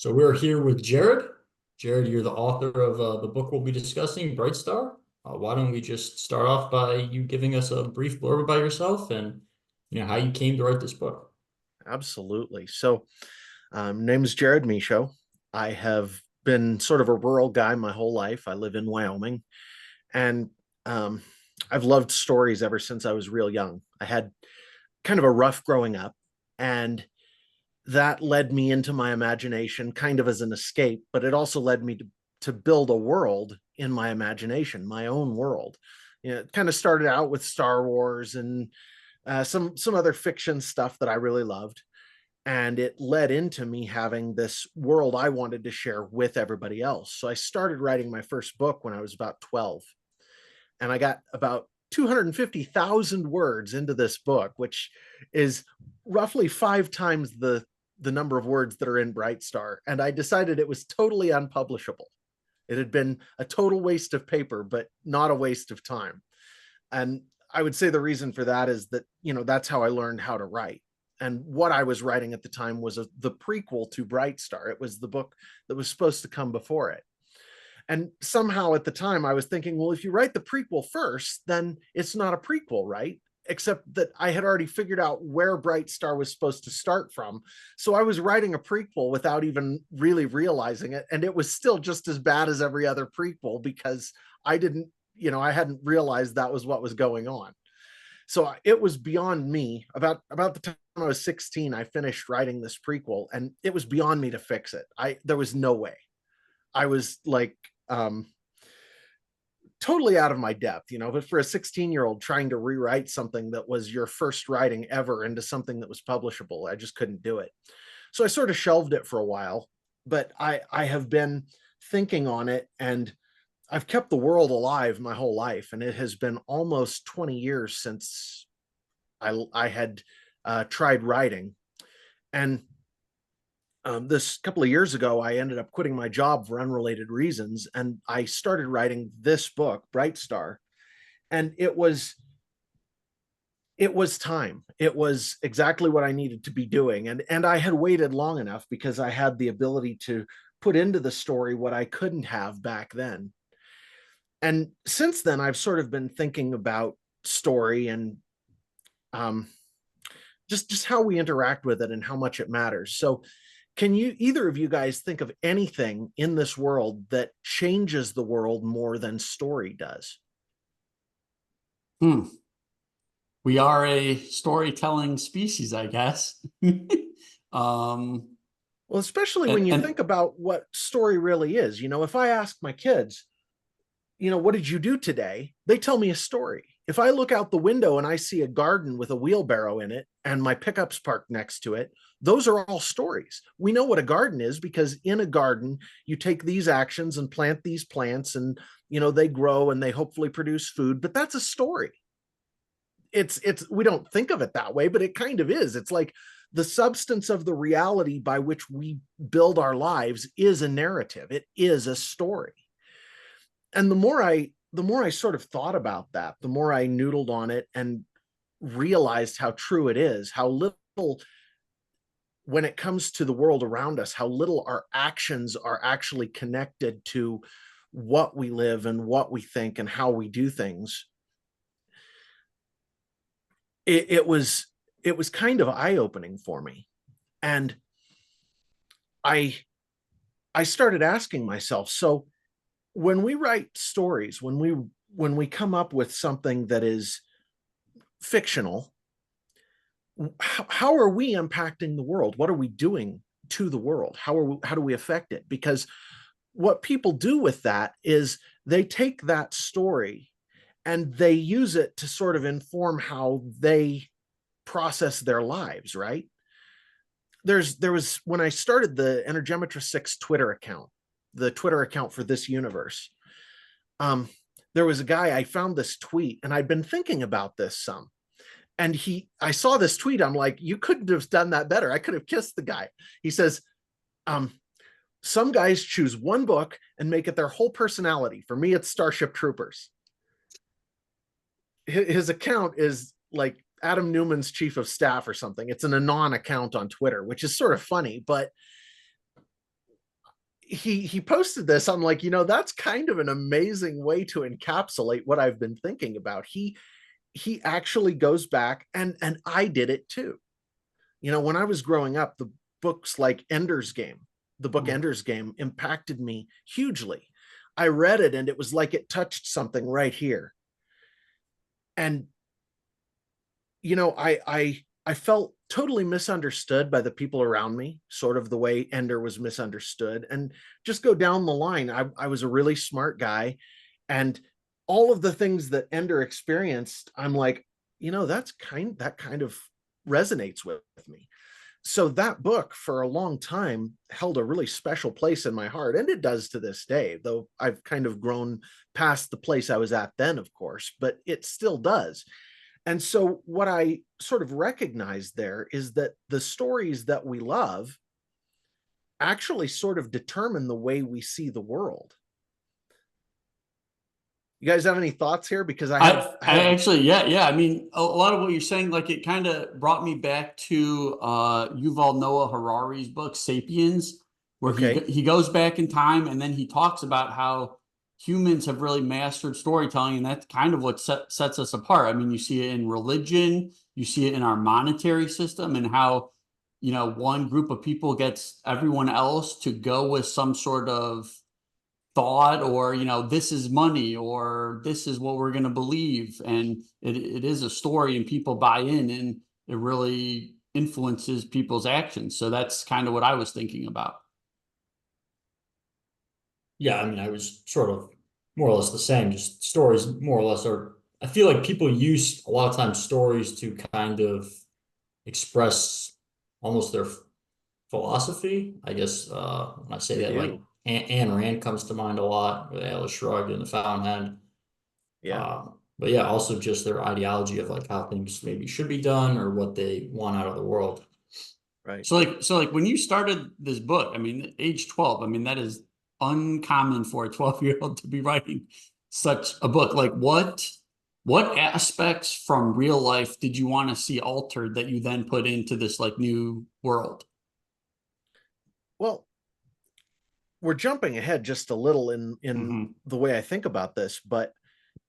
So we're here with Jared. Jared, you're the author of the book we'll be discussing, Brightstar. Why don't we just start off by you giving us a brief blurb about yourself and how you came to write this book? Absolutely. Name is Jared Michaud. I have been sort of a rural guy my whole life. I live in Wyoming, and um, I've loved stories ever since I was real young. I had kind of a rough growing up, and that led me into my imagination kind of as an escape, but it also led me to build a world in my imagination, my own world. It kind of started out with Star Wars and some other fiction stuff that I really loved, and it led into me having this world I wanted to share with everybody else. So I started writing my first book when I was about 12, and I got about 250,000 words into this book, which is roughly 5 times the number of words that are in Brightstar. And I decided it was totally unpublishable. It had been a total waste of paper, but not a waste of time. And I would say the reason for that is that, that's how I learned how to write. And what I was writing at the time was the prequel to Brightstar. It was the book that was supposed to come before it. And somehow at the time I was thinking, well, if you write the prequel first, then it's not a prequel, right? Except that I had already figured out where Brightstar was supposed to start from. So I was writing a prequel without even really realizing it. And it was still just as bad as every other prequel because I didn't, I hadn't realized that was what was going on. So it was beyond me. About the time I was 16, I finished writing this prequel, and it was beyond me to fix it. There was no way. I was like totally out of my depth, but for a 16-year-old trying to rewrite something that was your first writing ever into something that was publishable, I just couldn't do it. So I sort of shelved it for a while, but I have been thinking on it, and I've kept the world alive my whole life, and it has been almost 20 years since I had tried writing. And this couple of years ago, I ended up quitting my job for unrelated reasons, and I started writing this book, Brightstar. And it was time. It was exactly what I needed to be doing, and I had waited long enough because I had the ability to put into the story what I couldn't have back then. And since then, I've sort of been thinking about story and um, just how we interact with it and how much it matters. So can you either of you guys think of anything in this world that changes the world more than story does? Hmm. We are a storytelling species, I guess. Um, Well, especially when and, you and think about what story really is. If I ask my kids, what did you do today? They tell me a story. If I look out the window and I see a garden with a wheelbarrow in it and my pickup's parked next to it, those are all stories. We know what a garden is because in a garden, you take these actions and plant these plants, and they grow and they hopefully produce food, but that's a story. It's we don't think of it that way, but it kind of is. It's like the substance of the reality by which we build our lives is a narrative. It is a story. And the more I sort of thought about that, the more I noodled on it and realized how true it is, how little, when it comes to the world around us, how little our actions are actually connected to what we live and what we think and how we do things. It was kind of eye-opening for me. And I I started asking myself, so when we write stories, when we come up with something that is fictional, how are we impacting the world? What are we doing to the world? How do we affect it? Because what people do with that is they take that story and they use it to sort of inform how they process their lives, right? There was, when I started the Energemetra 6 Twitter account, the Twitter account for this universe, um, there was a guy, I found this tweet, and I'd been thinking about this some. And I saw this tweet. I'm like, you couldn't have done that better. I could have kissed the guy. He says, um, some guys choose one book and make it their whole personality. For me, it's Starship Troopers. His account is like Adam Newman's chief of staff or something. It's an anon account on Twitter, which is sort of funny, but he posted this. I'm like, that's kind of an amazing way to encapsulate what I've been thinking about. He actually goes back, and I did it too. When I was growing up, the books like Ender's Game, the book Hmm. Ender's Game impacted me hugely. I read it and it was like it touched something right here. And I felt totally misunderstood by the people around me, sort of the way Ender was misunderstood. And just go down the line, I was a really smart guy, and all of the things that Ender experienced, I'm like, that kind of resonates with me. So that book for a long time held a really special place in my heart, and it does to this day, though I've kind of grown past the place I was at then, of course, but it still does. And so what I sort of recognized there is that the stories that we love actually sort of determine the way we see the world. You guys have any thoughts here? Because I have I I have actually, yeah, yeah. I mean, a lot of what you're saying, like it kind of brought me back to Yuval Noah Harari's book *Sapiens*, where Okay. he goes back in time and then he talks about how humans have really mastered storytelling, and that's kind of what sets us apart. I mean, you see it in religion, you see it in our monetary system, and how one group of people gets everyone else to go with some sort of thought, or this is money, or this is what we're going to believe, and it is a story and people buy in, and it really influences people's actions. So that's kind of what I was thinking about. Yeah, I mean, I was sort of more or less the same. Just stories, more or less, are. I feel like people use a lot of times stories to kind of express almost their philosophy. I guess when I say They that, like do. Ayn Rand comes to mind a lot with Atlas Shrugged and The Fountainhead. Yeah. But yeah, also just their ideology of like how things maybe should be done or what they want out of the world. Right. So like when you started this book, I mean, age 12, I mean, that is uncommon for a 12-year-old to be writing such a book. Like what aspects from real life did you want to see altered that you then put into this like new world? Well, we're jumping ahead just a little in Hmm. the way I think about this, but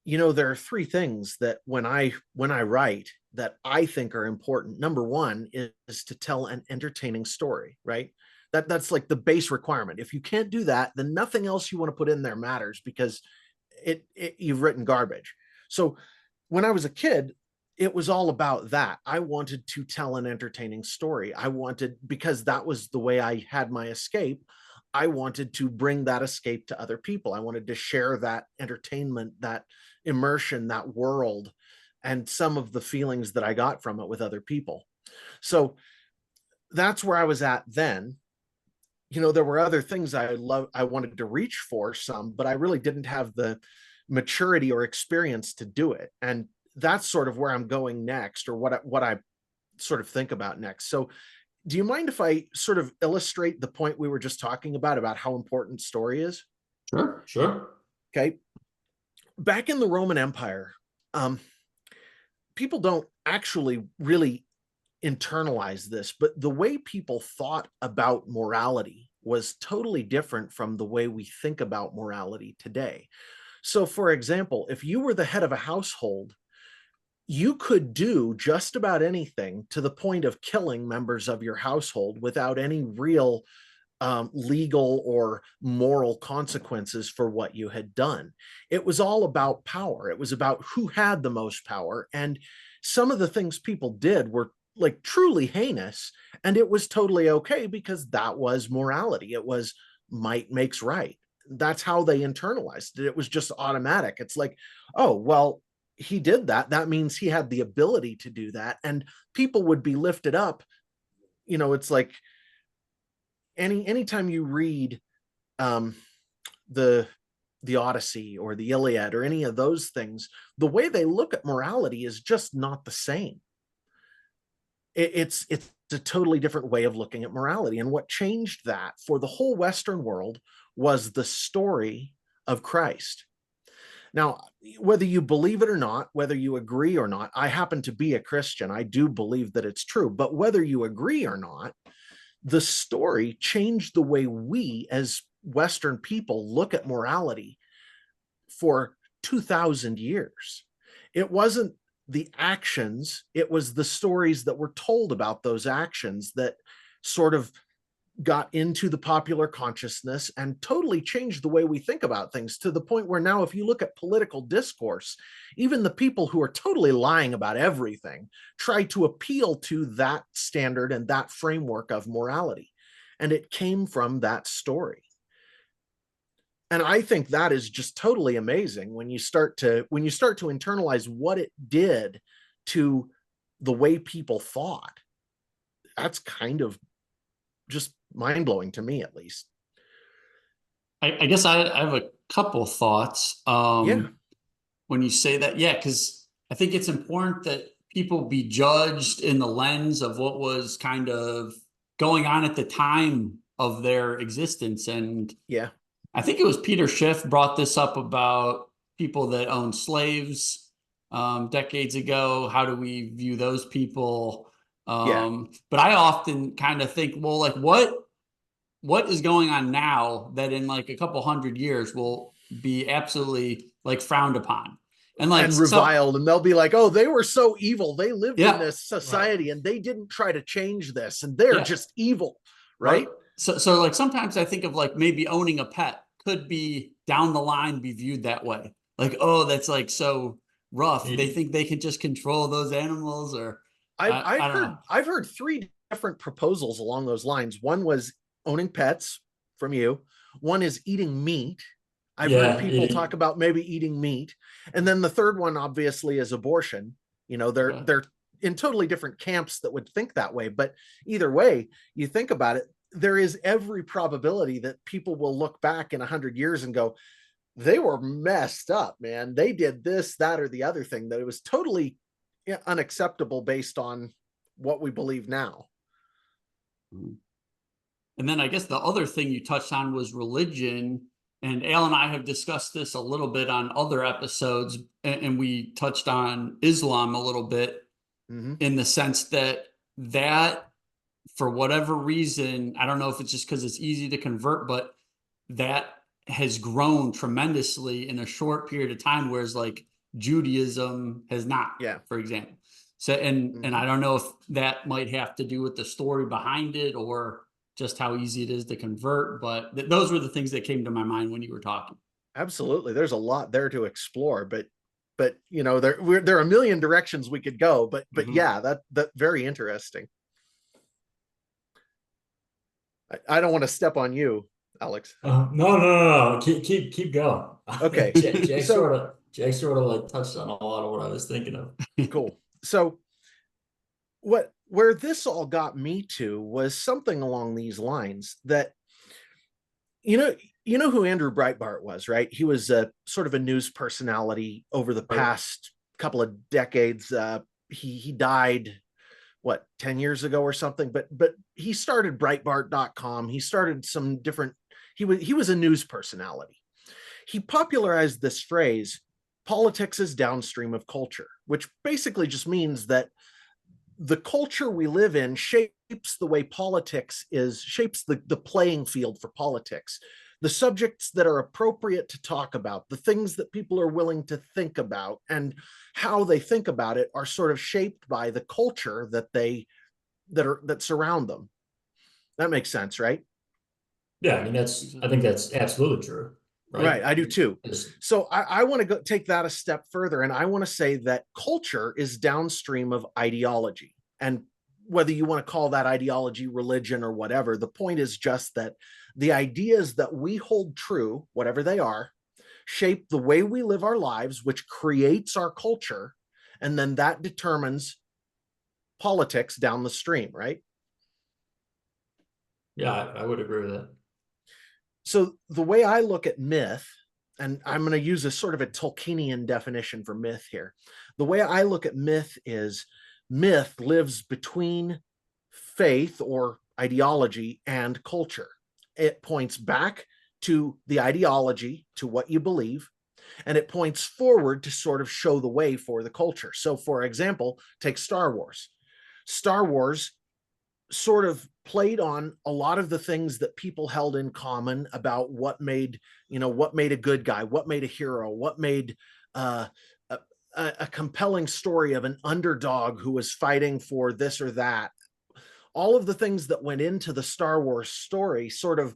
there are three things that when I write that I think are important. Number one is to tell an entertaining story, right? That's like the base requirement. If you can't do that, then nothing else you want to put in there matters, because you've written garbage. So when I was a kid, it was all about that. I wanted to tell an entertaining story. I wanted, because that was the way I had my escape. I wanted to bring that escape to other people. I wanted to share that entertainment, that immersion, that world, and some of the feelings that I got from it with other people. So that's where I was at then. There were other things I wanted to reach for some, but I really didn't have the maturity or experience to do it. And that's sort of where I'm going next, or what I sort of think about next. So do you mind if I sort of illustrate the point we were just talking about how important story is? Sure, sure. Okay. Back in the Roman Empire, um, people don't actually really internalize this, but the way people thought about morality was totally different from the way we think about morality today. So, for example, if you were the head of a household, you could do just about anything to the point of killing members of your household without any real legal or moral consequences for what you had done. It was all about power. It was about who had the most power. And some of the things people did were like truly heinous. And it was totally okay, because that was morality. It was might makes right. That's how they internalized it. It was just automatic. It's like, oh, well, he did that. That means he had the ability to do that. And people would be lifted up. It's like anytime you read um, the the Odyssey or the Iliad or any of those things, the way they look at morality is just not the same. It's a totally different way of looking at morality. And what changed that for the whole Western world was the story of Christ. Now, whether you believe it or not, whether you agree or not, I happen to be a Christian. I do believe that it's true. But whether you agree or not, the story changed the way we as Western people look at morality for 2,000 years. It wasn't the actions, it was the stories that were told about those actions that sort of got into the popular consciousness and totally changed the way we think about things, to the point where now, if you look at political discourse, even the people who are totally lying about everything try to appeal to that standard and that framework of morality. And it came from that story. And I think that is just totally amazing when you start to internalize what it did to the way people thought. That's kind of just mind-blowing to me, at least. I guess I have a couple thoughts. Yeah. When you say that, yeah, because I think it's important that people be judged in the lens of what was kind of going on at the time of their existence. And Yeah. I think it was Peter Schiff brought this up about people that owned slaves decades ago. How do we view those people? But I often kind of think, well, like what is going on now that in like a couple hundred years will be absolutely like frowned upon and like and reviled, and they'll be like, oh, they were so evil, they lived Yeah. in this society and they didn't try to change this, and they're Yeah. just evil, right? So like sometimes I think of like maybe owning a pet could be down the line be viewed that way. Like, oh, that's like so rough. They think they can just control those animals, or I don't know. I've heard three different proposals along those lines. One was owning pets from you. One is eating meat. I've heard people talk about maybe eating meat. And then the third one obviously is abortion. You know, they're in totally different camps that would think that way. But either way, you think about it, there is every probability that people will look back in 100 years and go, they were messed up, man. They did this, that, or the other thing, that it was totally unacceptable based on what we believe now. And then I guess the other thing you touched on was religion. And Al and I have discussed this a little bit on other episodes, and we touched on Islam a little bit, in the sense that for whatever reason, I don't know if it's just because it's easy to convert, but that has grown tremendously in a short period of time, whereas like Judaism has not, for example. So, and I don't know if that might have to do with the story behind it or just how easy it is to convert, but those were the things that came to my mind when you were talking. Absolutely. There's a lot there to explore, but you know, there are a million directions we could go, but yeah, that very interesting. I don't want to step on you, Alex. No. Keep going. Okay. Jake sort of like touched on a lot of what I was thinking of. Cool. So where this all got me to was something along these lines, that you know who Andrew Breitbart was, right? He was a sort of a news personality over the past couple of decades. He died, what, 10 years ago or something, but he started Breitbart.com. He started some different, he was a news personality. He popularized this phrase, politics is downstream of culture, which basically just means that the culture we live in shapes the way politics shapes the playing field for politics. The subjects that are appropriate to talk about, the things that people are willing to think about, and how they think about it are sort of shaped by the culture that surround them. That makes sense, right? Yeah, I mean, I think that's absolutely true. Right, I do too. So I want to take that a step further, and I want to say that culture is downstream of ideology. And whether you want to call that ideology religion or whatever, the point is just that the ideas that we hold true, whatever they are, shape the way we live our lives, which creates our culture, and then that determines politics down the stream, right? Yeah, I would agree with that. So the way I look at myth, and I'm going to use a sort of a Tolkienian definition for myth here. The way I look at myth is myth lives between faith or ideology and culture. It points back to the ideology, to what you believe, and it points forward to sort of show the way for the culture. So for example, take Star Wars. Star Wars sort of played on a lot of the things that people held in common about what made, what made a good guy, what made a hero, what made uh, a compelling story of an underdog who was fighting for this or that. All of the things that went into the Star Wars story sort of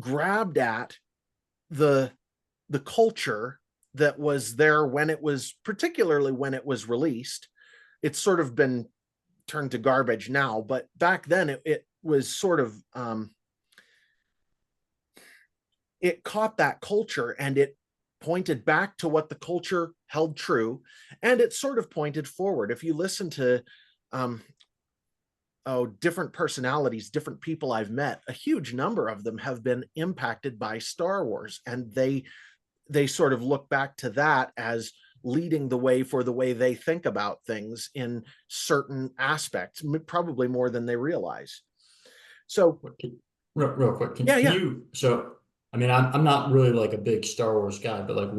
grabbed at the culture that was there when it was, particularly when it was released. It's sort of been turned to garbage now, but back then it was sort of it caught that culture and it pointed back to what the culture held true, and it sort of pointed forward. If you listen to different personalities, different people I've met, a huge number of them have been impacted by Star Wars, and they sort of look back to that as leading the way for the way they think about things in certain aspects, probably more than they realize. So real quick, can yeah, you, so I mean, I'm not really like a big Star Wars guy, but like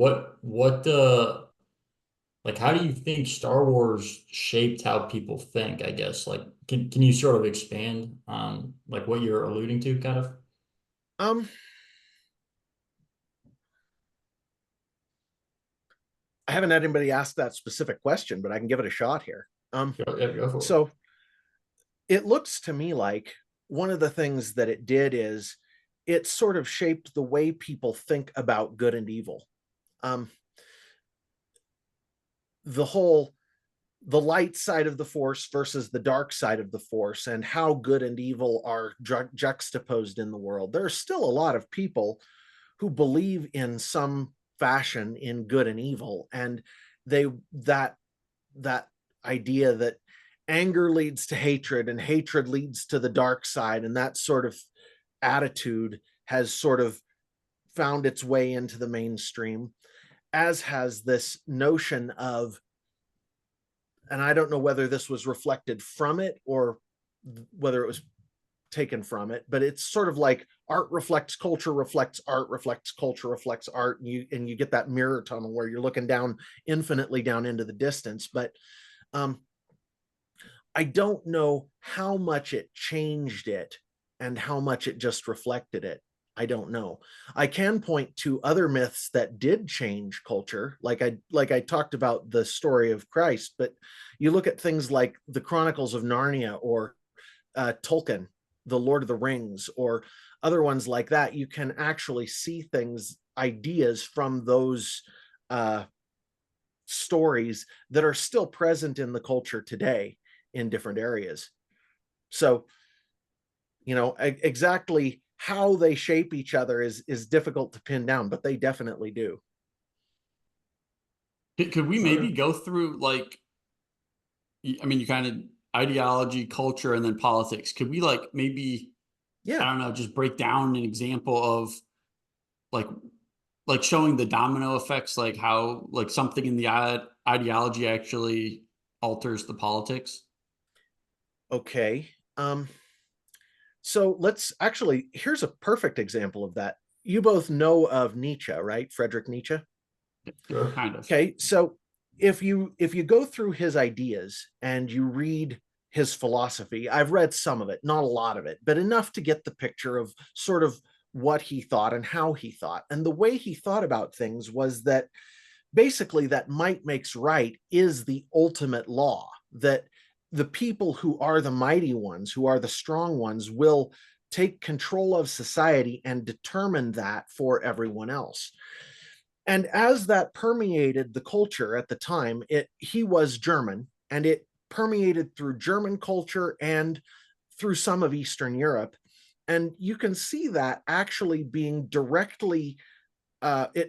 like how do you think Star Wars shaped how people think, I guess? Like can you sort of expand on like what you're alluding to kind of? um I haven't had anybody ask that specific question, but I can give it a shot here. Go for it. So it looks to me like one of the things that it did is it sort of shaped the way people think about good and evil. Um, the light side of the force versus the dark side of the force, and how good and evil are juxtaposed in the world. There are still a lot of people who believe in some fashion in good and evil, and they that idea that anger leads to hatred and hatred leads to the dark side, and that sort of attitude has sort of found its way into the mainstream, as has this notion of, and I don't know whether this was reflected from it or whether it was taken from it, but it's sort of like art reflects culture, reflects art, reflects culture, reflects art, and you get that mirror tunnel where you're looking down infinitely down into the distance. But I don't know how much it changed it and how much it just reflected it. I don't know. I can point to other myths that did change culture, like I talked about the story of Christ, but you look at things like the Chronicles of Narnia or Tolkien, the Lord of the Rings, or other ones like that. You can actually see things, ideas from those stories that are still present in the culture today in different areas. So, exactly how they shape each other is difficult to pin down, but they definitely do. Could we maybe Okay. go through like, I mean, you kind of ideology, culture, and then politics. Could we like maybe, I Yeah. don't know, just break down an example of like showing the domino effects, like how like something in the ideology actually alters the politics? Okay. So let's actually, here's a perfect example of that. You both know of Nietzsche, right? Friedrich Nietzsche. Sure. Kind of. Okay, so if you go through his ideas and you read his philosophy, I've read some of it, not a lot of it, but enough to get the picture of sort of what he thought and how he thought. And the way he thought about things was that basically that might makes right is the ultimate law, that the people who are the mighty ones, who are the strong ones, will take control of society and determine that for everyone else. And as that permeated the culture at the time, he was German, and it permeated through German culture and through some of Eastern Europe. And you can see that actually being it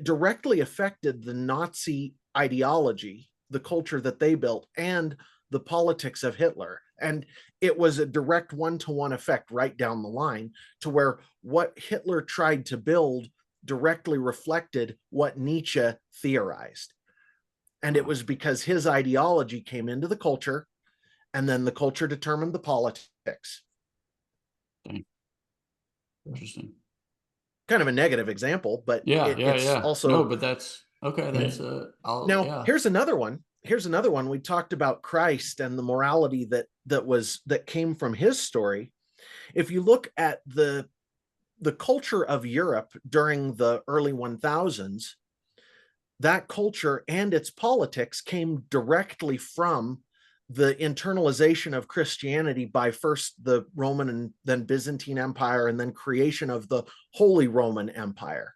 directly affected the Nazi ideology, the culture that they built, and the politics of Hitler. And it was a direct one-to-one effect right down the line, to where what Hitler tried to build directly reflected what Nietzsche theorized. And it was because his ideology came into the culture, and then the culture determined the politics. Dang. Interesting. Kind of a negative example, but Yeah, it's No, also, but that's okay. Yeah. That's I'll now yeah. here's another one. here's another one. We talked about Christ and the morality that came from his story. If you look at the culture of Europe during the early 1000s, that culture and its politics came directly from the internalization of Christianity by first the Roman and then Byzantine Empire, and then creation of the Holy Roman Empire.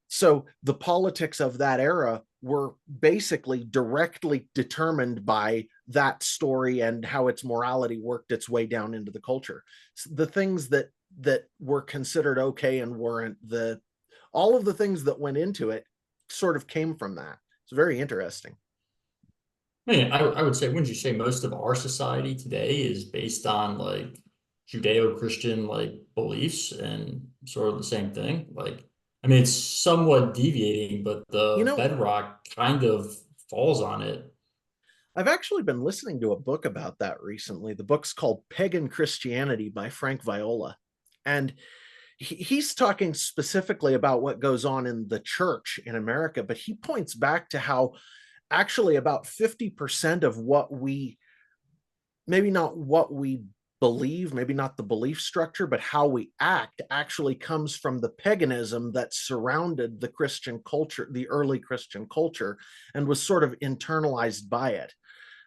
So the politics of that era were basically directly determined by that story and how its morality worked its way down into the culture. The things that were considered okay and weren't, all of the things that went into it sort of came from that. It's very interesting. I mean, I would say, wouldn't you say most of our society today is based on like Judeo-Christian like beliefs and sort of the same thing? Like, I mean, it's somewhat deviating, but You the know, bedrock kind of falls on it. I've actually been listening to a book about that recently. The book's called Pagan Christianity by Frank Viola. And he's talking specifically about what goes on in the church in America, but he points back to how actually about 50% of what we, maybe not what we believe, maybe not the belief structure, but how we act actually comes from the paganism that surrounded the Christian culture, the early Christian culture, and was sort of internalized by it.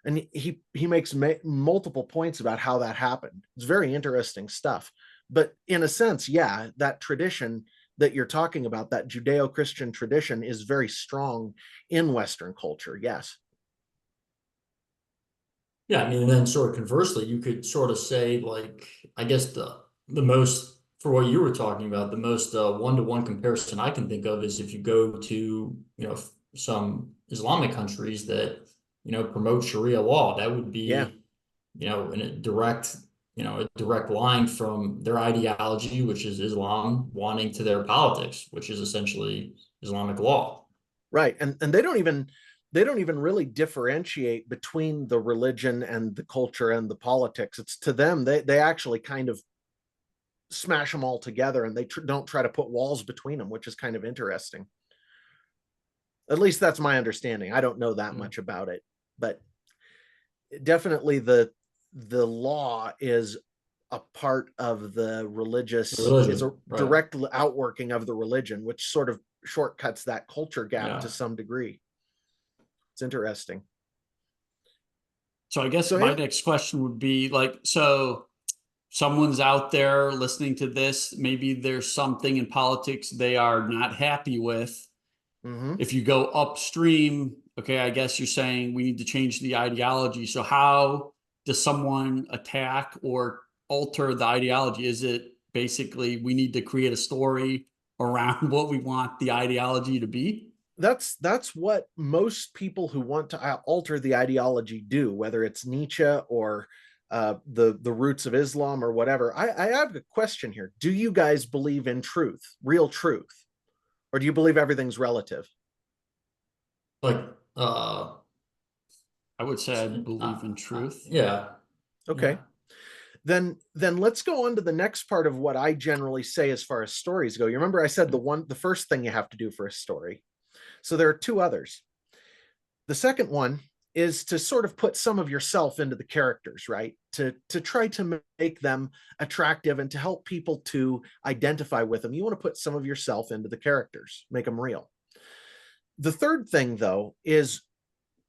And he makes multiple points about how that happened. It's very interesting stuff. But in a sense, yeah, that tradition that you're talking about, that Judeo-Christian tradition, is very strong in Western culture. Yes. Yeah, I mean, and then sort of conversely, you could sort of say like, I guess the most for what you were talking about, the most one-to-one comparison I can think of is if you go to, some Islamic countries that, promote Sharia law, that would Yeah. be, in a direct line from their ideology, which is Islam, wanting to their politics, which is essentially Islamic law. Right. And they don't even really differentiate between the religion and the culture and the politics. It's to them, they actually kind of smash them all together, and they don't try to put walls between them, which is kind of interesting. At least that's my understanding. I don't know that Yeah. much about it, but definitely the law is a part of the The religious, is a religion, right? direct outworking of the religion, which sort of shortcuts that culture gap to Yeah. some degree. It's interesting. So I guess So my in, next question would be like, so someone's out there listening to this, maybe there's something in politics they are not happy with. mhm. If you go upstream, okay, I guess you're saying we need to change the ideology. So how does someone attack or alter the ideology? Is it basically we need to create a story around what we want the ideology to be? That's what most people who want to alter the ideology do, whether it's Nietzsche or the roots of Islam or whatever. I have a question here. Do you guys believe in truth, real truth, or do you believe everything's relative? Like, uh, I would say I believe in truth. yeah, Okay. yeah. Then let's go on to the next part of what I generally say as far as stories go. You remember I said the first thing you have to do for a story. So there are two others. The second one is to sort of put some of yourself into the characters, right? To try to make them attractive and to help people to identify with them. You want to put some of yourself into the characters, make them real. The third thing, though, is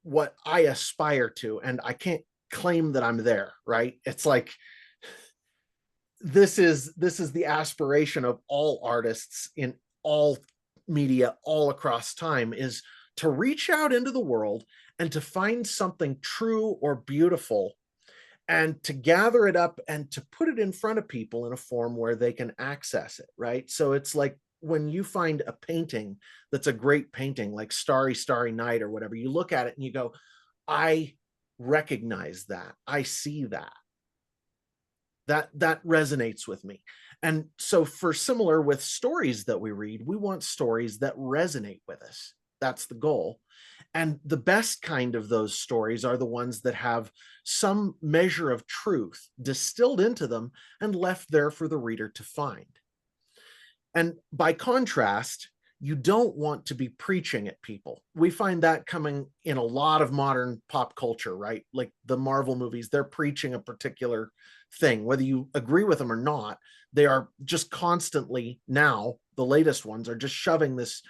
what I aspire to, and I can't claim that I'm there, right? It's like this is the aspiration of all artists in all media all across time, is to reach out into the world and to find something true or beautiful and to gather it up and to put it in front of people in a form where they can access it, right? So it's like when you find a painting that's a great painting, like Starry Starry Night or whatever, you look at it and you go, I recognize that, I see that, that resonates with me. And so for similar with stories that we read, we want stories that resonate with us. That's the goal. And the best kind of those stories are the ones that have some measure of truth distilled into them and left there for the reader to find. And by contrast, you don't want to be preaching at people. We find that coming in a lot of modern pop culture, right? Like the Marvel movies, they're preaching a particular thing, whether you agree with them or not. They are just constantly, now the latest ones are just shoving this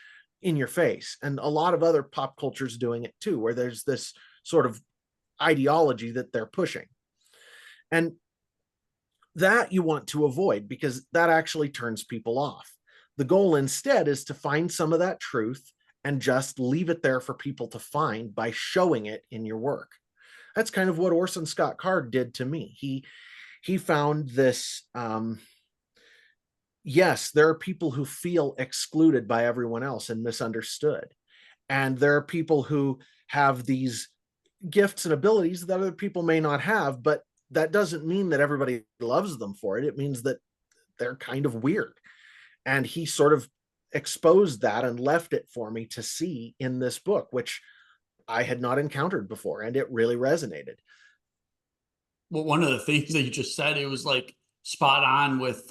in your face. And a lot of other pop cultures doing it too, where there's this sort of ideology that they're pushing. And that you want to avoid, because that actually turns people off. The goal instead is to find some of that truth and just leave it there for people to find by showing it in your work. That's kind of what Orson Scott Card did to me. He found this, yes, there are people who feel excluded by everyone else and misunderstood. And there are people who have these gifts and abilities that other people may not have, but that doesn't mean that everybody loves them for it. It means that they're kind of weird. And he sort of exposed that and left it for me to see in this book, which I had not encountered before, and it really resonated. Well, one of the things that you just said, it was like spot on with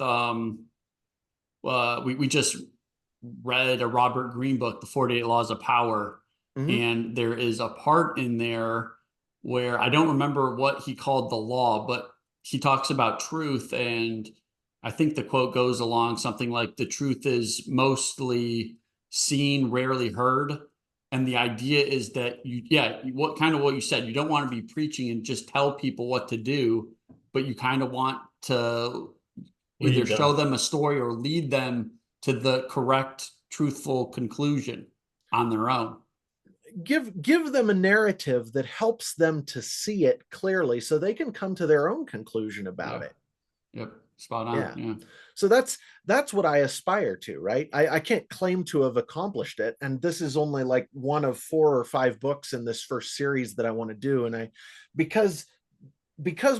we just read a Robert Greene book, The 48 Laws of Power, and there is a part in there where I don't remember what he called the law, but he talks about truth, and I think the quote goes along something like, the truth is mostly seen, rarely heard. And the idea is that what you said, you don't want to be preaching and just tell people what to do, but you kind of want to either show them a story or lead them to the correct, truthful conclusion on their own. Give them a narrative that helps them to see it clearly so they can come to their own conclusion about it. Yep. Spot on. Yeah. So that's what I aspire to, right? I can't claim to have accomplished it. And this is only like one of 4 or 5 books in this first series that I want to do. And because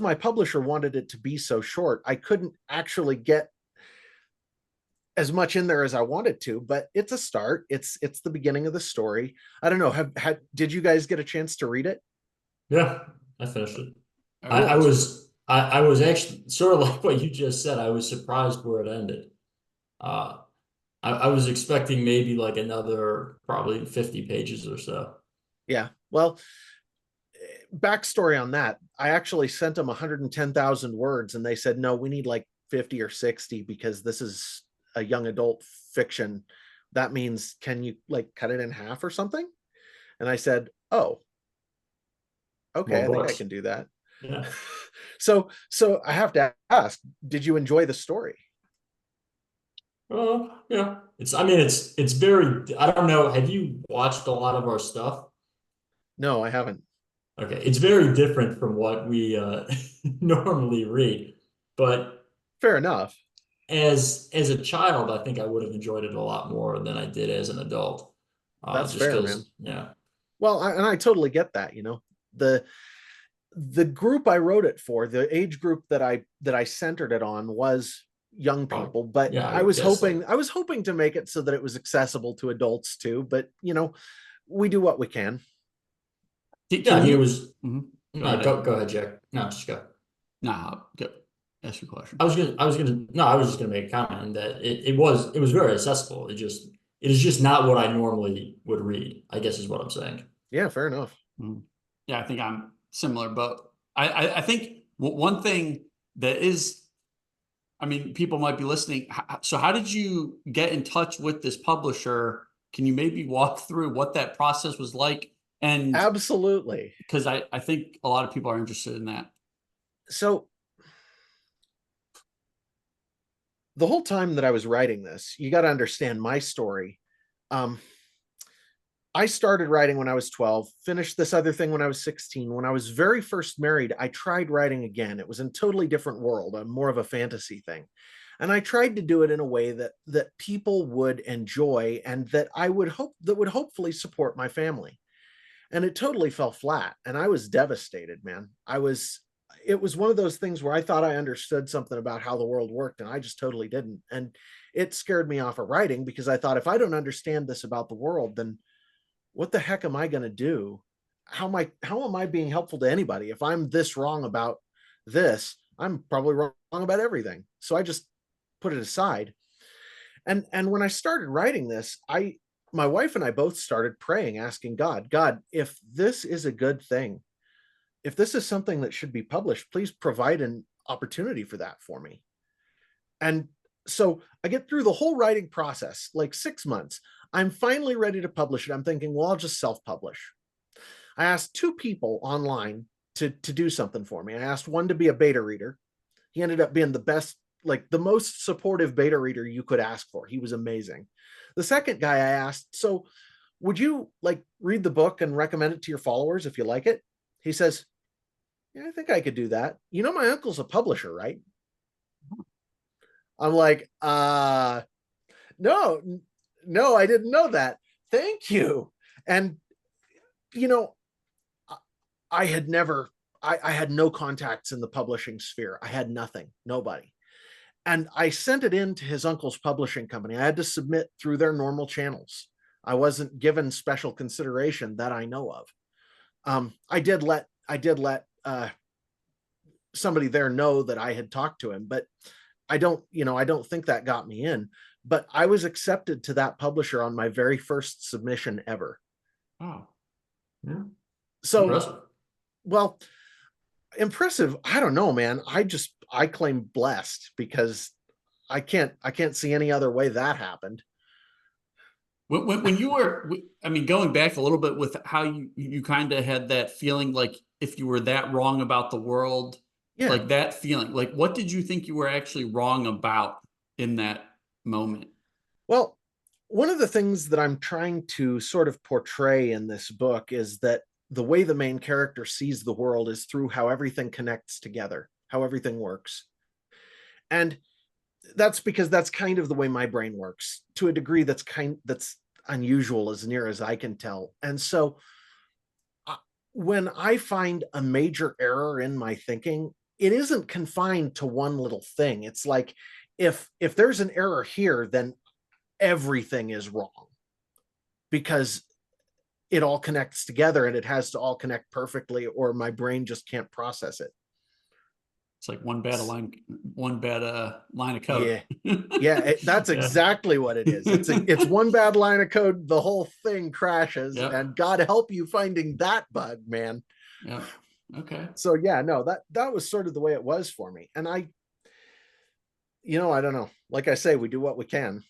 my publisher wanted it to be so short, I couldn't actually get as much in there as I wanted to, but it's a start. It's the beginning of the story. I don't know. Did you guys get a chance to read it? Yeah, I finished it. I was actually sort of like what you just said. I was surprised where it ended. I was expecting maybe like another probably 50 pages or so. Yeah. Well, backstory on that. I actually sent them 110,000 words and they said, no, we need like 50 or 60 because this is a young adult fiction. That means, can you like cut it in half or something? And I said, oh, okay, I think I can do that. Yeah. So I have to ask, did you enjoy the story? Yeah. It's very, I don't know. Have you watched a lot of our stuff? No, I haven't. Okay. It's very different from what we normally read, but fair enough. As a child, I think I would have enjoyed it a lot more than I did as an adult. That's fair, man. Yeah. Well, I totally get that. You know, the group I wrote it for, the age group that I centered it on was young people, but yeah, I was hoping to make it so that it was accessible to adults too. But you know, we do what we can. Yeah, he was. Go ahead, Jack. No, just go. No, go. Ask your question. I was just gonna make a comment that it was very accessible. It is just not what I normally would read, I guess is what I'm saying. Yeah, fair enough. Yeah, I think I'm similar, but I think one thing that is, I mean, people might be listening. So how did you get in touch with this publisher? Can you maybe walk through what that process was like? And absolutely, because I think a lot of people are interested in that. So the whole time that I was writing this, you got to understand my story. I started writing when I was 12, finished this other thing when I was 16. When I was very first married, I tried writing again. It was in a totally different world, more of a fantasy thing. And I tried to do it in a way that people would enjoy and that would hopefully support my family. And it totally fell flat. And I was devastated, man. It was one of those things where I thought I understood something about how the world worked, and I just totally didn't. And it scared me off of writing because I thought, if I don't understand this about the world, then what the heck am I going to do? How am I being helpful to anybody? If I'm this wrong about this, I'm probably wrong about everything. So I just put it aside. And when I started writing this, my wife and I both started praying, asking God, if this is a good thing, if this is something that should be published, please provide an opportunity for that for me. And so I get through the whole writing process, like 6 months. I'm finally ready to publish it. I'm thinking, well, I'll just self-publish. I asked 2 people online to do something for me. I asked one to be a beta reader. He ended up being the best, like the most supportive beta reader you could ask for. He was amazing. The second guy I asked, so would you like read the book and recommend it to your followers if you like it? He says, yeah, I think I could do that. You know, my uncle's a publisher, right? I'm like, no, no, I didn't know that. Thank you. And, you know, I had never, I had no contacts in the publishing sphere. I had nothing, nobody. And I sent it in to his uncle's publishing company. I had to submit through their normal channels. I wasn't given special consideration that I know of. I did let somebody there know that I had talked to him, but I don't think that got me in. But I was accepted to that publisher on my very first submission ever. Oh, yeah. So, Impressive. well, impressive. I don't know, man. I claim blessed because I can't see any other way that happened. When you were, I mean, going back a little bit with how you kind of had that feeling, like if you were that wrong about the world, Yeah. like that feeling, like what did you think you were actually wrong about in that moment? Well, one of the things that I'm trying to sort of portray in this book is that the way the main character sees the world is through how everything connects together, how everything works. And that's because that's kind of the way my brain works to a degree that's unusual as near as I can tell. And so when I find a major error in my thinking, it isn't confined to one little thing. It's like if there's an error here, then everything is wrong because it all connects together and it has to all connect perfectly or my brain just can't process it. It's like one bad line of code. Yeah, that's Yeah. exactly what it is. It's one bad line of code, the whole thing crashes, Yep. and God help you finding that bug, man. Yeah. Okay. So yeah, no, that was sort of the way it was for me. And I don't know. Like I say, we do what we can.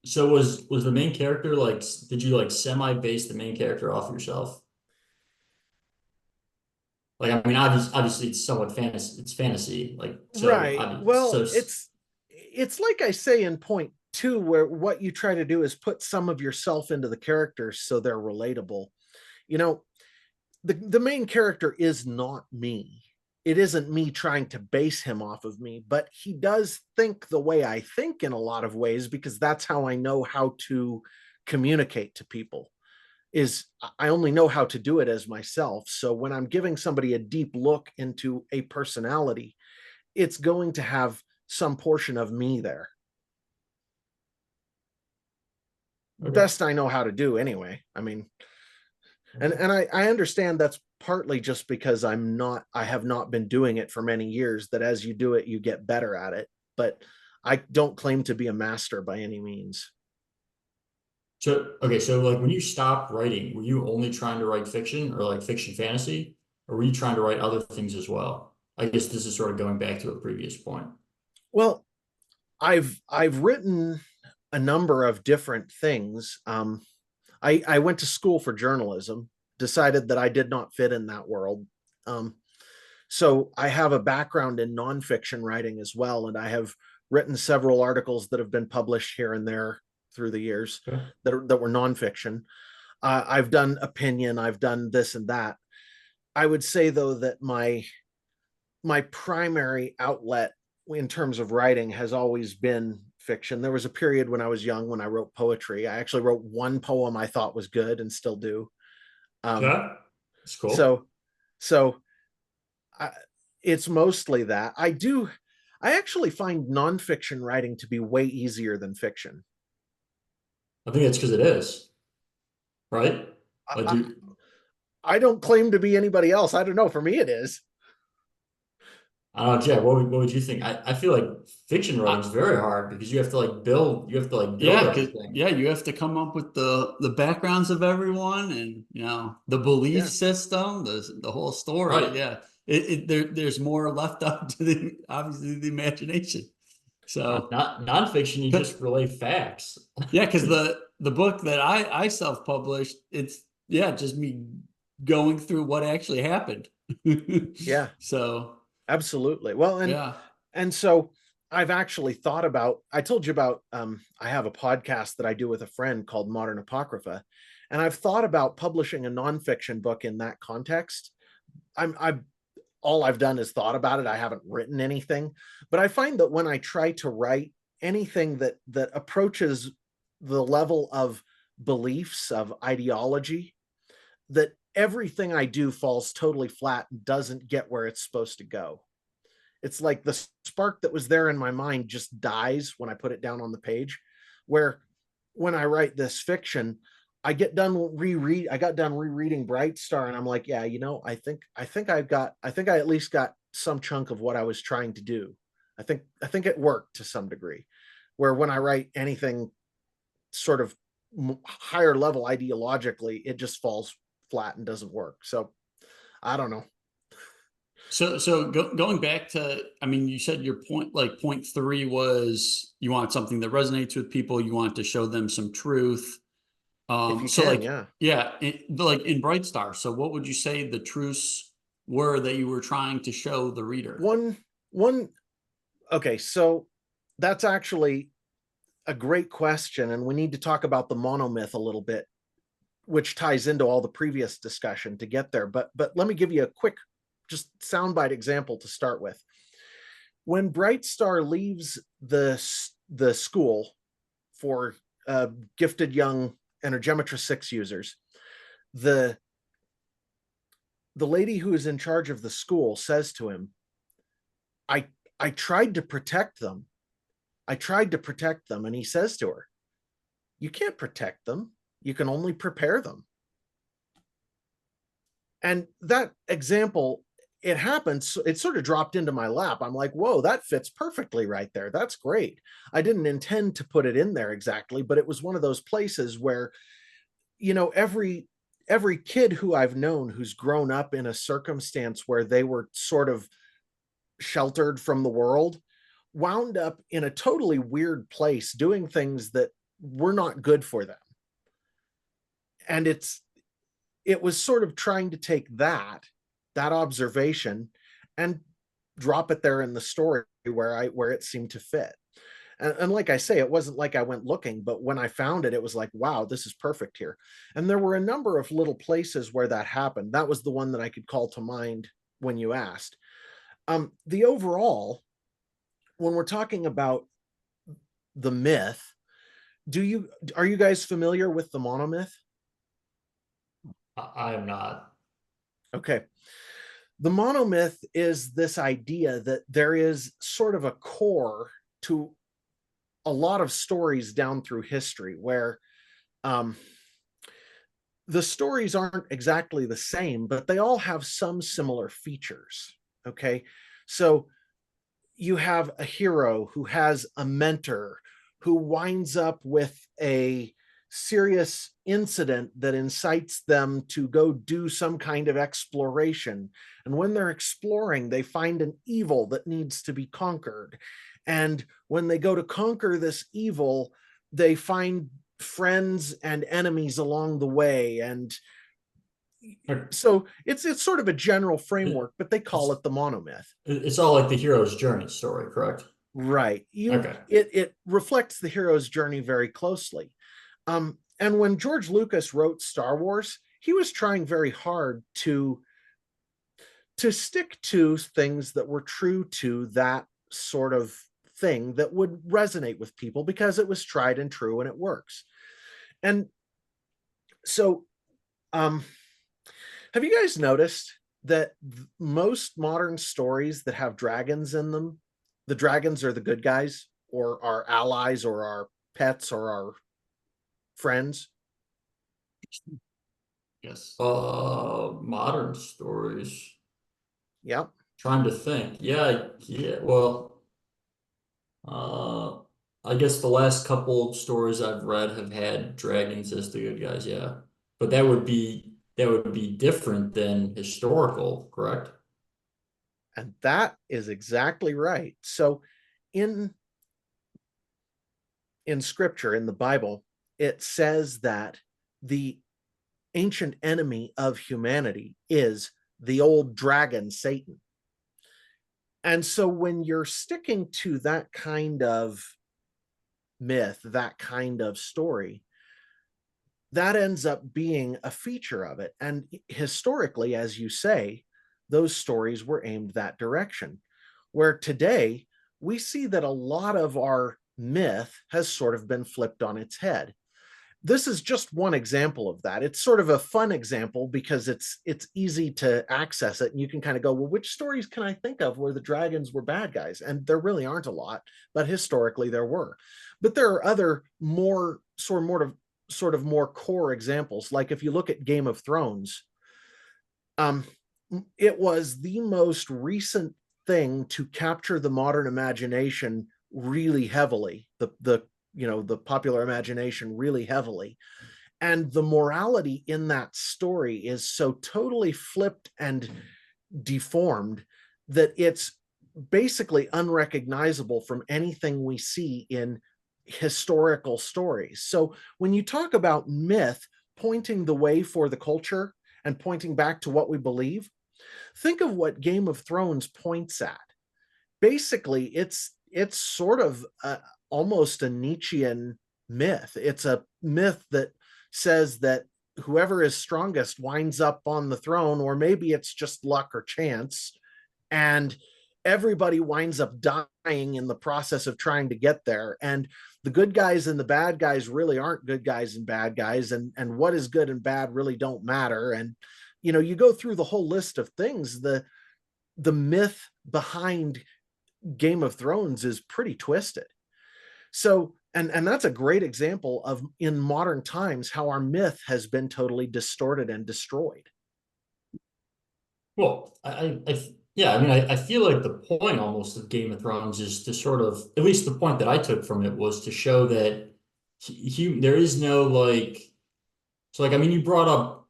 So was the main character like, did you like semi-base the main character off yourself? Like, I mean, obviously it's somewhat fantasy, it's fantasy, like, so Right. I mean, Well, so it's like I say in point two, where what you try to do is put some of yourself into the characters so they're relatable. You know, the main character is not me. It isn't me trying to base him off of me, but he does think the way I think in a lot of ways because that's how I know how to communicate to people. Is I only know how to do it as myself. So when I'm giving somebody a deep look into a personality, it's going to have some portion of me there. okay. Best I know how to do anyway. I mean, and I understand that's partly just because I have not been doing it for many years, that as you do it, you get better at it. But I don't claim to be a master by any means. So, okay, so like when you stopped writing, were you only trying to write fiction or like fiction fantasy, or were you trying to write other things as well? I guess this is sort of going back to a previous point. Well, I've written a number of different things. I went to school for journalism, decided that I did not fit in that world. So I have a background in nonfiction writing as well, and I have written several articles that have been published here and there through the years Okay. that were nonfiction. I've done opinion, I've done this and that. I would say though that my primary outlet in terms of writing has always been fiction. There was a period when I was young when I wrote poetry. I actually wrote one poem I thought was good and still do. Okay. That's cool. So, so I, it's mostly that I actually find nonfiction writing to be way easier than fiction. I think that's because it is, right? Like, I, I don't claim to be anybody else. I don't know. For me, it is. I don't know, Jack, what would you think? I feel like fiction writing I, is very hard because you have to like build Yeah, because everything. yeah, you have to come up with the backgrounds of everyone and the belief Yeah. system, the whole story. Right. Yeah, there's more left up to the obviously the imagination. So Not nonfiction, you just relay facts. yeah, because the book that I self-published, it's just me going through what actually happened. Yeah, So absolutely. Well, yeah. and so I've actually thought about, I told you about, I have a podcast that I do with a friend called Modern Apocrypha, and I've thought about publishing a nonfiction book in that context. I'm all I've done is thought about it. I haven't written anything, but I find that when I try to write anything that approaches the level of beliefs, of ideology, that everything I do falls totally flat and doesn't get where it's supposed to go. It's like the spark that was there in my mind just dies when I put it down on the page. Where when I write this fiction, I got done rereading Brightstar, and I'm like, yeah, I think I at least got some chunk of what I was trying to do. I think it worked to some degree. Where when I write anything sort of higher level ideologically, it just falls flat and doesn't work. So I don't know. So going back to, I mean, you said your point, like point three was you want something that resonates with people. You want to show them some truth. If you So can, like, yeah. yeah, like in Brightstar. So what would you say the truths were that you were trying to show the reader? One one okay, so that's actually a great question, and we need to talk about the monomyth a little bit, which ties into all the previous discussion to get there. But let me give you a quick, just soundbite example to start with. When Brightstar leaves the school for gifted young Energemetra 6 users, the the lady who is in charge of the school says to him, I I tried to protect them. I tried to protect them. And he says to her, you can't protect them. You can only prepare them. And that example, it happens, it sort of dropped into my lap. I'm like, whoa, that fits perfectly right there. That's great. I didn't intend to put it in there exactly, but it was one of those places where, every kid who I've known who's grown up in a circumstance where they were sort of sheltered from the world wound up in a totally weird place doing things that were not good for them. And it was sort of trying to take that observation and drop it there in the story where it seemed to fit. And like I say, it wasn't like I went looking, but when I found it, it was like, wow, this is perfect here. And there were a number of little places where that happened. That was the one that I could call to mind when you asked. The overall, when we're talking about the myth, are you guys familiar with the monomyth? I am not. Okay. The monomyth is this idea that there is sort of a core to a lot of stories down through history where um, the stories aren't exactly the same, but they all have some similar features. Okay. So you have a hero who has a mentor who winds up with a serious incident that incites them to go do some kind of exploration. And when they're exploring, they find an evil that needs to be conquered. And when they go to conquer this evil, they find friends and enemies along the way. And so it's sort of a general framework, but they call It's it the monomyth. it's all like the hero's journey story, correct? Right. Okay. It reflects the hero's journey very closely. And when George Lucas wrote Star Wars, he was trying very hard to stick to things that were true to that sort of thing that would resonate with people because it was tried and true and it works. And so um have you guys noticed that most modern stories that have dragons in them, the dragons are the good guys or our allies or our pets or our friends? Yes. Modern stories. Yep. Trying to think. Yeah, yeah. Well, uh, I guess the last couple stories I've read have had dragons as the good guys. Yeah, but that would be different than historical, correct? And that is exactly right. So in in scripture, in the Bible, it says that the ancient enemy of humanity is the old dragon Satan. And so when you're sticking to that kind of myth, that kind of story, that ends up being a feature of it. And historically, as you say, those stories were aimed that direction. Where today we see that a lot of our myth has sort of been flipped on its head. This is just one example of that. It's sort of a fun example because it's easy to access it, and you can kind of go, well, which stories can I think of where the dragons were bad guys? And there really aren't a lot, but historically there were. But there are other more core examples. Like if you look at Game of Thrones, um, it was the most recent thing to capture the modern imagination really heavily. The popular imagination really heavily, and the morality in that story is so totally flipped and deformed that it's basically unrecognizable from anything we see in historical stories. So when you talk about myth pointing the way for the culture and pointing back to what we believe, think of what Game of Thrones points at. Basically, it's sort of almost a Nietzschean myth. It's a myth that says that whoever is strongest winds up on the throne, or maybe it's just luck or chance, and everybody winds up dying in the process of trying to get there. And the good guys and the bad guys really aren't good guys and bad guys, and what is good and bad really don't matter. And you go through the whole list of things. The myth behind Game of Thrones is pretty twisted. So, and that's a great example of in modern times how our myth has been totally distorted and destroyed. Well, yeah, I mean, I feel like the point almost of Game of Thrones is to sort of, at least the point that I took from it was to show that there is no like, so like, I mean, you brought up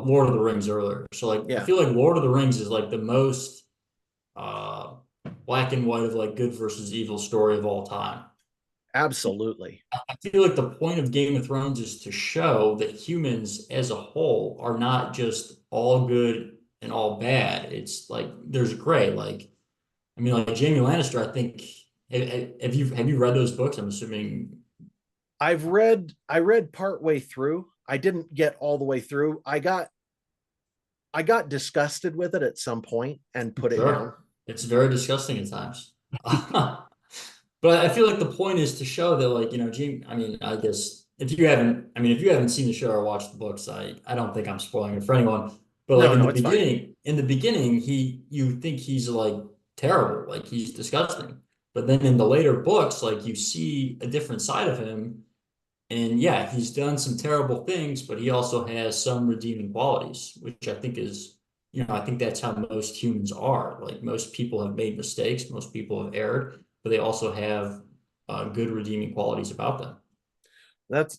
Lord of the Rings earlier. So like, I Yeah, feel like Lord of the Rings is like the most uh, black and white of like good versus evil story of all time. absolutely. I feel like the point of Game of Thrones is to show that humans as a whole are not just all good and all bad. It's like there's gray. Like I mean, like Jamie Lannister. I think have you read those books? I'm assuming. I read part way through. I didn't get all the way through. I got disgusted with it at some point and put it down. Sure, it's very disgusting at times. But I feel like the point is to show that, like, Jamie, I mean, I guess if you haven't seen the show or watched the books, I don't think I'm spoiling it for anyone. But like No, no, it's fine. in the beginning, you think he's like terrible, like he's disgusting. But then in the later books, like you see a different side of him. And yeah, he's done some terrible things, but he also has some redeeming qualities, which I think is, I think that's how most humans are. Like most people have made mistakes, most people have erred, but they also have good redeeming qualities about them. That's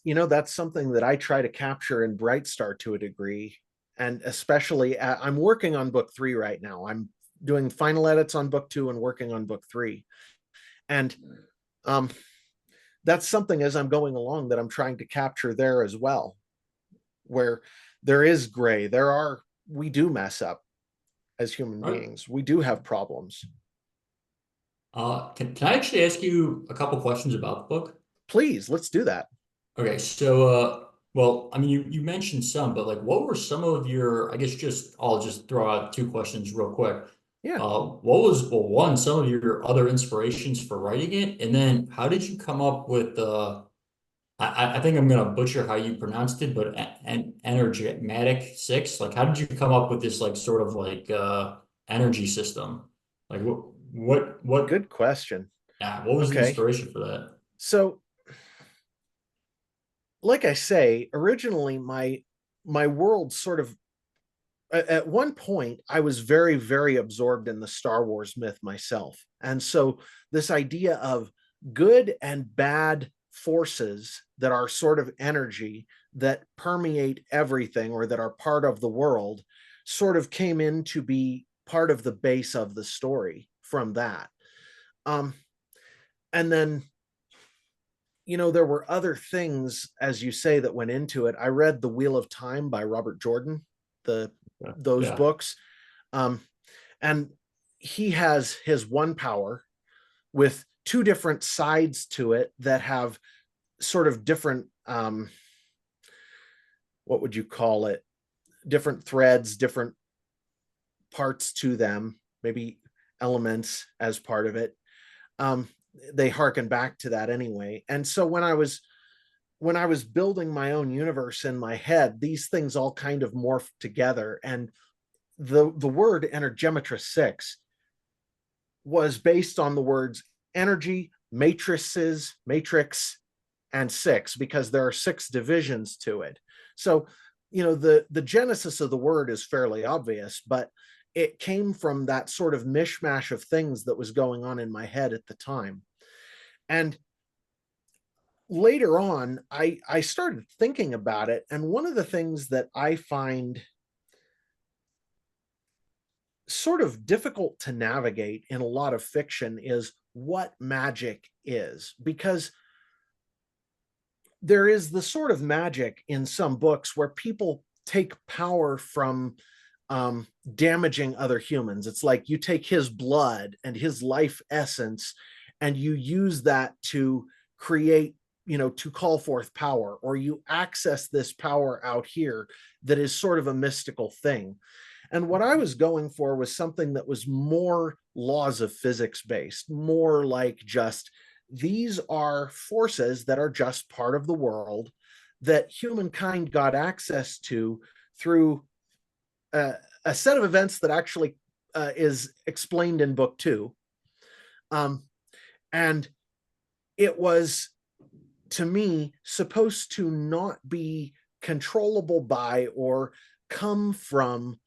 something that I try to capture in Brightstar to a degree, and especially I'm working on book 3 right now. I'm doing final edits on book 2 and working on book 3, and um, that's something as I'm going along that I'm trying to capture there as well, where there is gray. We do mess up as human Right? beings. We do have problems. Can I actually ask you a couple questions about the book? Please, let's do that. Okay, so well, I mean, you mentioned some, but like, what were some of your? I guess just I'll just throw out two questions real quick. Yeah. What was well, one, some of your other inspirations for writing it, and then how did you come up with I think I'm gonna butcher how you pronounced it, but an energetic six. Like, how did you come up with this like sort of like energy system? Like, Good question. yeah, what was the Okay. inspiration for that? So, like I say, originally my world sort of at one point I was very, very absorbed in the Star Wars myth myself. And so this idea of good and bad forces that are sort of energy that permeate everything or that are part of the world sort of came in to be part of the base of the story from that. Um, and then, there were other things, as you say, that went into it. I read The Wheel of Time by Robert Jordan, the those Yeah. books. Um, and he has his one power with two different sides to it that have sort of different, what would you call it? Different threads, different parts to them, maybe elements as part of it. Um, they harken back to that anyway. And so when I was building my own universe in my head, these things all kind of morphed together. And the word Energemetra 6 was based on the words energy, matrices, matrix, and six, because there are six divisions to it. So, the genesis of the word is fairly obvious, but it came from that sort of mishmash of things that was going on in my head at the time. And later on, I started thinking about it. And one of the things that I find sort of difficult to navigate in a lot of fiction is what magic is, because there is the sort of magic in some books where people take power from damaging other humans. It's like you take his blood and his life essence and you use that to create, to call forth power, or you access this power out here that is sort of a mystical thing. And what I was going for was something that was more laws of physics based, more like just these are forces that are just part of the world that humankind got access to through a set of events that actually is explained in book 2. And it was, to me, supposed to not be controllable by or come from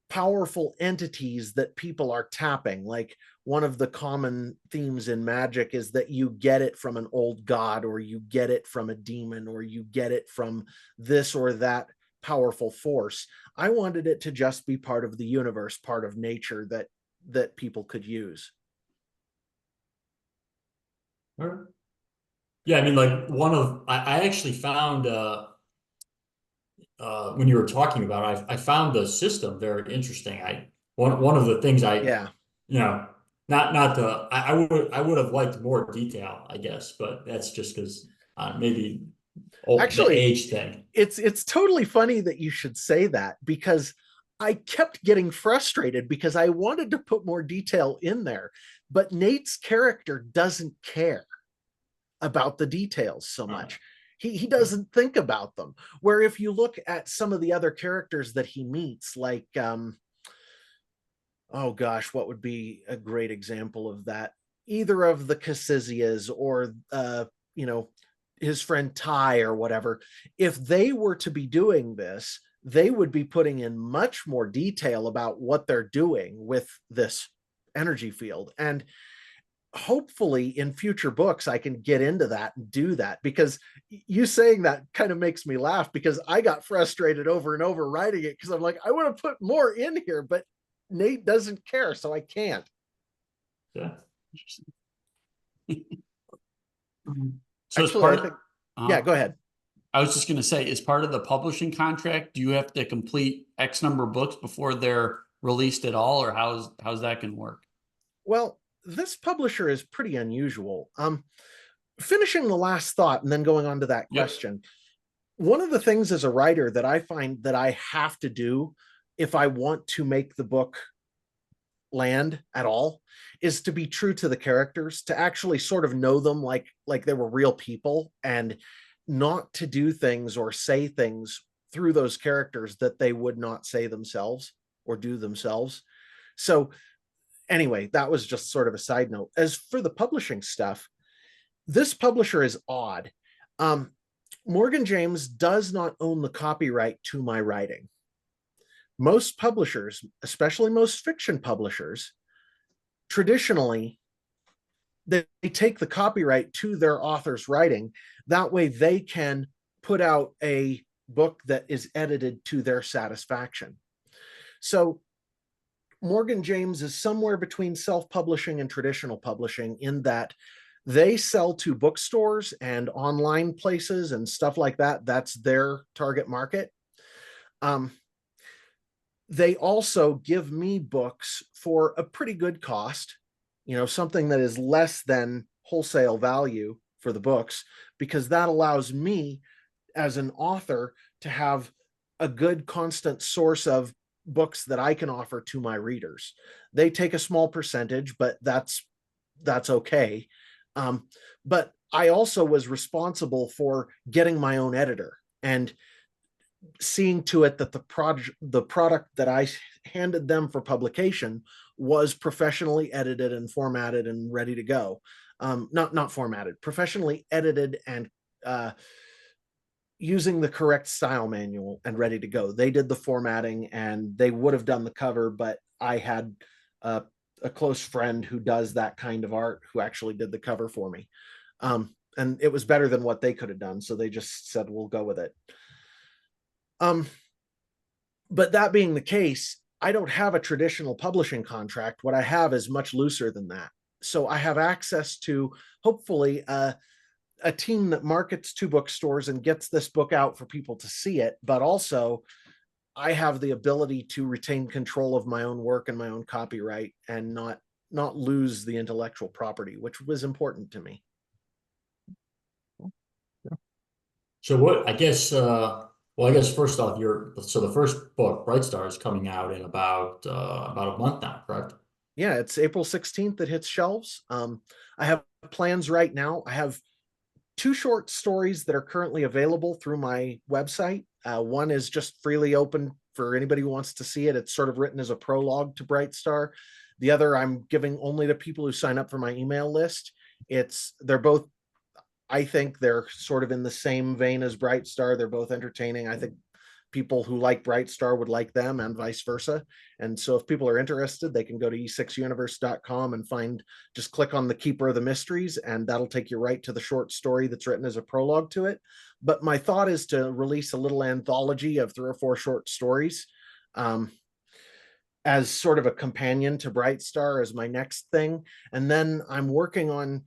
powerful entities that people are tapping. Like, one of the common themes in magic is that you get it from an old god, or you get it from a demon, or you get it from this or that powerful force. I wanted it to just be part of the universe, part of nature that people could use. Yeah, I mean, like I actually found when you were talking about it, I found the system very interesting. One of the things Yeah. you know, not the I would have liked more detail, I guess, but that's just because maybe the Actually, age thing. it's totally funny that you should say that, because I kept getting frustrated because I wanted to put more detail in there, but Nate's character doesn't care about the details so much. He doesn't think about them. Where if you look at some of the other characters that he meets, like oh gosh, what would be a great example of that? Either of the Cassizias or his friend Ty or whatever. If they were to be doing this, they would be putting in much more detail about what they're doing with this energy field. And hopefully in future books I can get into that and do that, because you saying that kind of makes me laugh, because I got frustrated over and over writing it, because I'm like, I want to put more in here, but Nate doesn't care, so I can't. Yeah. So it's Actually, part I think, Uh, yeah, go ahead. I was just going to say, as part of the publishing contract, do you have to complete X number of books before they're released at all, or how's that going to work? Well, this publisher is pretty unusual. Finishing the last thought and then going on to that Yep. question. One of the things as a writer that I find that I have to do if I want to make the book land at all is to be true to the characters, to actually sort of know them like they were real people, and not to do things or say things through those characters that they would not say themselves or do themselves. So anyway, that was just sort of a side note. As for the publishing stuff, this publisher is odd. Morgan James does not own the copyright to my writing, most publishers, especially most fiction publishers, traditionally, they take the copyright to their author's writing. That way they can put out a book that is edited to their satisfaction. So Morgan James is somewhere between self-publishing and traditional publishing in that they sell to bookstores and online places and stuff like that. That's their target market. They also give me books for a pretty good cost, something that is less than wholesale value for the books, because that allows me as an author to have a good constant source of books that I can offer to my readers. They take a small percentage, but that's okay. But I also was responsible for getting my own editor and seeing to it that the product that I handed them for publication was professionally edited and formatted and ready to go. Not formatted, professionally edited and using the correct style manual and ready to go. They did the formatting and they would have done the cover, but I had a close friend who does that kind of art who actually did the cover for me. And it was better than what they could have done. So they just said, we'll go with it. But that being the case, I don't have a traditional publishing contract. What I have is much looser than that. So I have access to, hopefully, a team that markets to bookstores and gets this book out for people to see it. But also, I have the ability to retain control of my own work and my own copyright and not lose the intellectual property, which was important to me. So what, I guess, well, I guess first off, so the first book, Brightstar, is coming out in about a month now, correct? Yeah, it's April 16th that hits shelves. I have plans right now. I have 2 short stories that are currently available through my website. One is just freely open for anybody who wants to see it. It's sort of written as a prologue to Brightstar. The other I'm giving only to people who sign up for my email list. They're both, I think they're sort of in the same vein as Brightstar. They're both entertaining. I think people who like Brightstar would like them and vice versa. And so if people are interested, they can go to e6universe.com and just click on the Keeper of the Mysteries, and that'll take you right to the short story that's written as a prologue to it. But my thought is to release a little anthology of 3 or 4 short stories as sort of a companion to Brightstar as my next thing. And then I'm working on,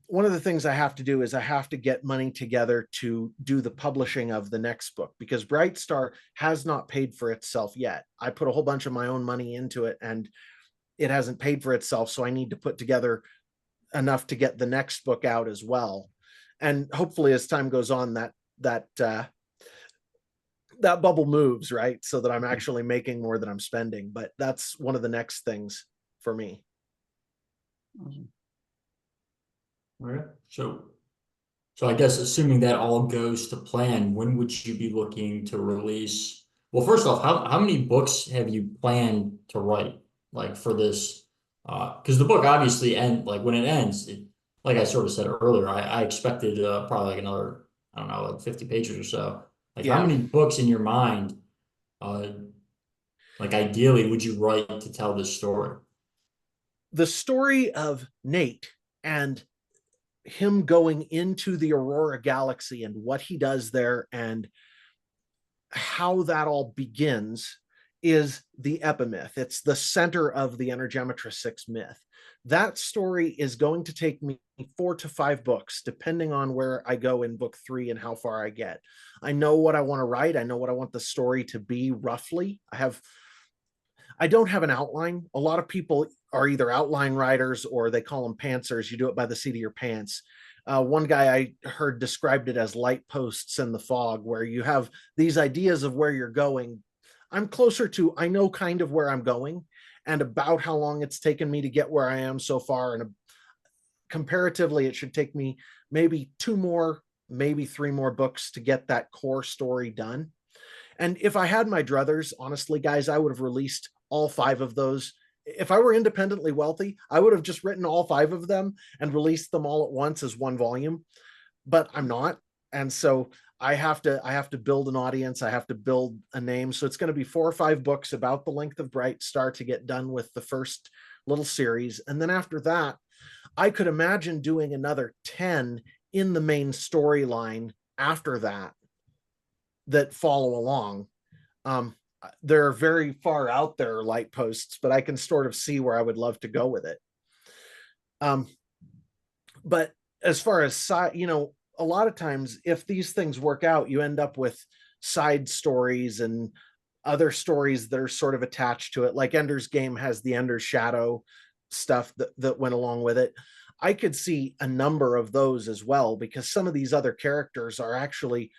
one of the things I have to do is I have to get money together to do the publishing of the next book, because Brightstar has not paid for itself yet. I put a whole bunch of my own money into it and it hasn't paid for itself. So I need to put together enough to get the next book out as well. And hopefully as time goes on, that bubble moves, right? So that I'm actually making more than I'm spending. But that's one of the next things for me. Awesome. All right. So I guess assuming that all goes to plan, when would you be looking to release? Well, first off, how many books have you planned to write, like for this? Because the book obviously when it ends, like I sort of said earlier, I expected probably like another, I don't know, like 50 pages or so. Like how many books in your mind, like ideally, would you write to tell this story? The story of Nate and him going into the Aurora galaxy and what he does there and how that all begins is the epimyth. It's the center of the Energemetra 6 myth. That story is going to take me 4 to 5 books, depending on where I go in book 3 and how far I get. I know what I want to write. I know what I want the story to be roughly. I don't have an outline. A lot of people are either outline writers or they call them pantsers. You do it by the seat of your pants. One guy I heard described it as light posts in the fog, where you have these ideas of where you're going. I'm closer to, I know kind of where I'm going and about how long it's taken me to get where I am so far. And comparatively, it should take me maybe 2 more, maybe 3 more books to get that core story done. And if I had my druthers, honestly, guys, I would have released all 5 of those. If I were independently wealthy, I would have just written all 5 of them and released them all at once as one volume, but I'm not. And so I have to build an audience. I have to build a name. So it's going to be 4 or 5 books about the length of Brightstar to get done with the first little series. And then after that, I could imagine doing another 10 in the main storyline after that that follow along. They're very far out there, light posts, but I can sort of see where I would love to go with it. But as far as a lot of times, if these things work out, you end up with side stories and other stories that are sort of attached to it. Like Ender's Game has the Ender's Shadow stuff that went along with it. I could see a number of those as well, because some of these other characters are actually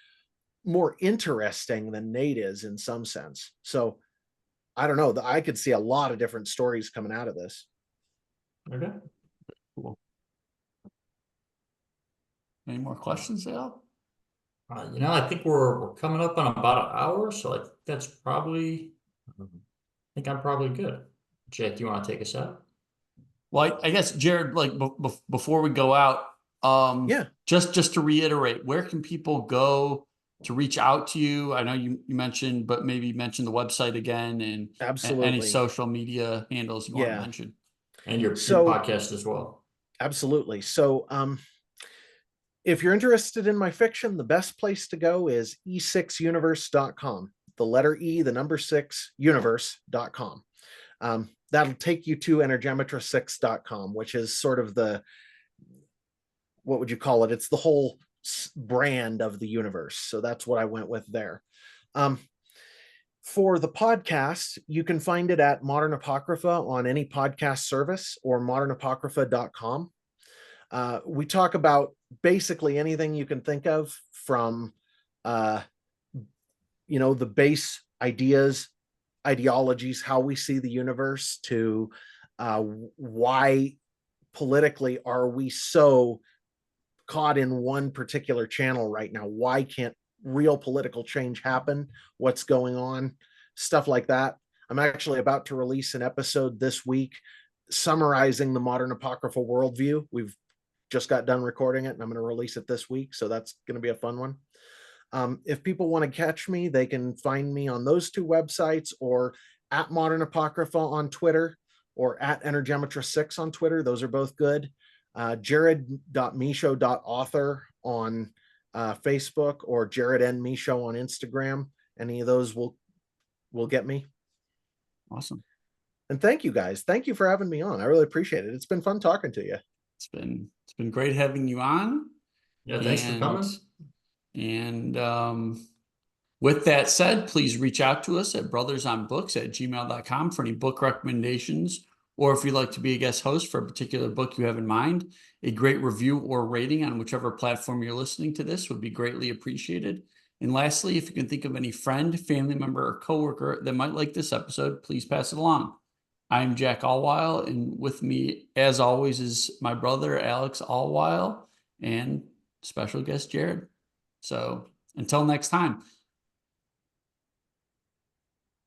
more interesting than Nate is in some sense. So I don't know. I could see a lot of different stories coming out of this. Okay. Cool. Any more questions, Al? I think we're coming up on about an hour, so I think that's probably, I think I'm probably good. Jack, you want to take us out? Well, I guess Jared, like before we go out, Yeah, just to reiterate, where can people go to reach out to you? I know you mentioned, but maybe mention the website again and any absolutely. social media handles you want to Yeah. mention. And your So podcast as well. absolutely. So if you're interested in my fiction, the best place to go is e6universe.com. The letter E, the number 6, universe.com. That'll take you to energemetra6.com, which is sort of what would you call it? It's the whole brand of the universe. So that's what I went with there. For the podcast, you can find it at Modern Apocrypha on any podcast service or modernapocrypha.com. We talk about basically anything you can think of, from the base ideas, ideologies, how we see the universe, to why politically are we so caught in one particular channel right now? Why can't real political change happen? What's going on? Stuff like that. I'm actually about to release an episode this week summarizing the Modern Apocrypha worldview. We've just got done recording it, and I'm going to release it this week. So that's going to be a fun one. If people want to catch me, they can find me on those 2 websites, or at Modern Apocrypha on Twitter, or at Energemetra6 on Twitter. Those are both good. Jared.michaud.author on Facebook, or Jared N. Michaud on Instagram. Any of those will get me. Awesome. And thank you guys. Thank you for having me on. I really appreciate it. It's been fun talking to you. It's been great having you on. Yeah, thanks for coming. And with that said, please reach out to us at brothersonbooks@gmail.com for any book recommendations, or if you'd like to be a guest host for a particular book you have in mind. A great review or rating on whichever platform you're listening to this would be greatly appreciated. And lastly, if you can think of any friend, family member, or coworker that might like this episode, please pass it along. I'm Jack Allweil, and with me, as always, is my brother, Alex Allweil, and special guest, Jared. So until next time,